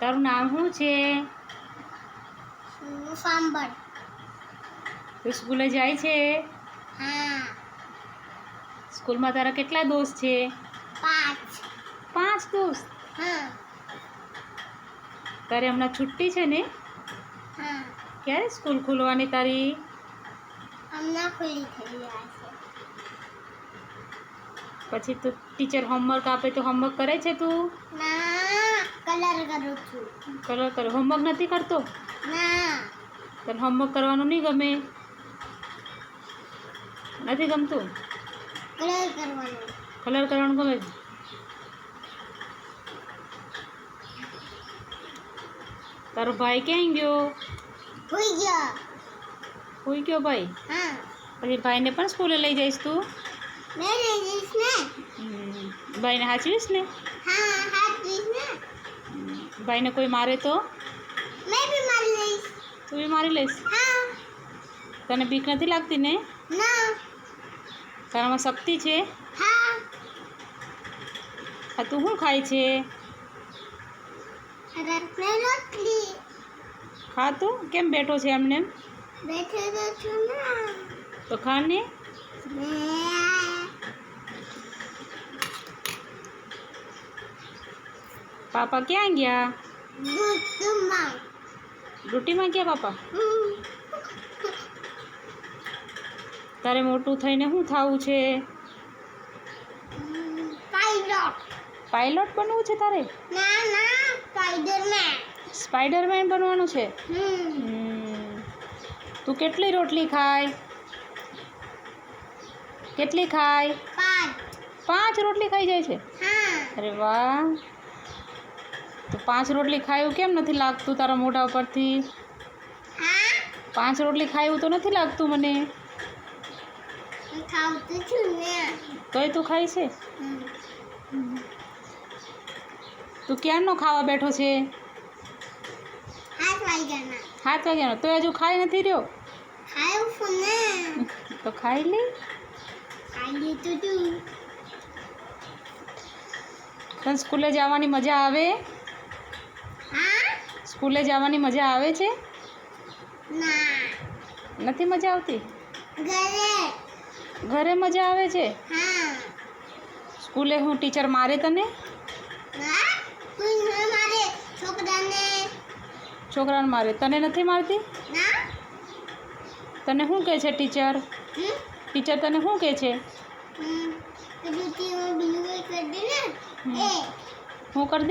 તારું નામ શું છે? સાંભળ. તું સ્કૂલે જાય છે? હા. સ્કૂલમાં તારા કેટલા દોસ્ત છે? 5. 5 દોસ્ત. હા. તારે હમણાં છુટ્ટી છે ને? હા. ક્યારે સ્કૂલ ખુલવાની તારી? હમણાં ખુલ્લી થઈ રહ્યા છે. પછી તું ટીચર હોમવર્ક આપે તો હોમવર્ક કરે છે તું? ના, કલર કરું છું. કલર કર. હોમવર્ક નથી કરતો? ના. તને હોમવર્ક કરવાનું નહીં ગમે? નથી ગમતું? કલર કરવાનું. કલર કરવાનું ગમે છે? તારો ભાઈ ક્યાં ગયો? હોઈ ગયા. હોઈ ગયો ભાઈ? હા. પછી ભાઈને પણ સ્કૂલે લઈ જઈશ તું? મેં લઈ જઈશ ને. ભાઈને સાચવીશ ને? હા, હાથ દઈશ ને. ભાઈને કોઈ મારે તો? મેં બી મારી લઈશ. તું બી મારી લઈશ? હા. તને બીક નથી લાગતી ને? ના. તારામાં શક્તિ છે? હા. આ તું શું ખાય છે? રોટલી. ખા તું. કેમ બેઠો છે એમને? બેઠે તો છું ને. તો ખા ને. પાપા ક્યાં ગયા? ડ્યુટીમાં ગયા પાપા? તારે મોટું થઈને શું થવું છે? પાયલોટ બનવું છે તારે? ના ના, સ્પાઈડરમેન. સ્પાઈડરમેન બનવાનું છે? તું કેટલી રોટલી ખાય? કેટલી ખાય? 5 રોટલી ખાઈ જાય છે? હા. અરે વાહ. તો 5 રોટલી ખાયું કેમ નથી લાગતું તારા મોઢા ઉપરથી? હા. 5 રોટલી ખાયું તો નથી લાગતું મને. ખાવતું છું ને. તોય તું ખાય છે? તું ક્યારનો ખાવા બેઠો છે? 7 વાગ્યાના. 7 વાગ્યાનો. તોય હજુ ખાઈ નથી રહ્યો? ખાયું છું ને. તો ખાઈ લે. ખાઈ લીધું તું. તને સ્કૂલે જવાની મજા આવે? હા. સ્કૂલે જવાની મજા આવે છે? ના. નથી મજા આવતી? ઘરે. ઘરે મજા આવે છે? હા. સ્કૂલે હું ટીચર મારે તને? હા. કોઈ ન મારે છોકરાને. છોકરાને મારે. તને નથી મારતી? ના. તને શું કહે છે ટીચર? ટીચર તને શું કહે છે? બીજું કરી દે ને. હું કરી દે.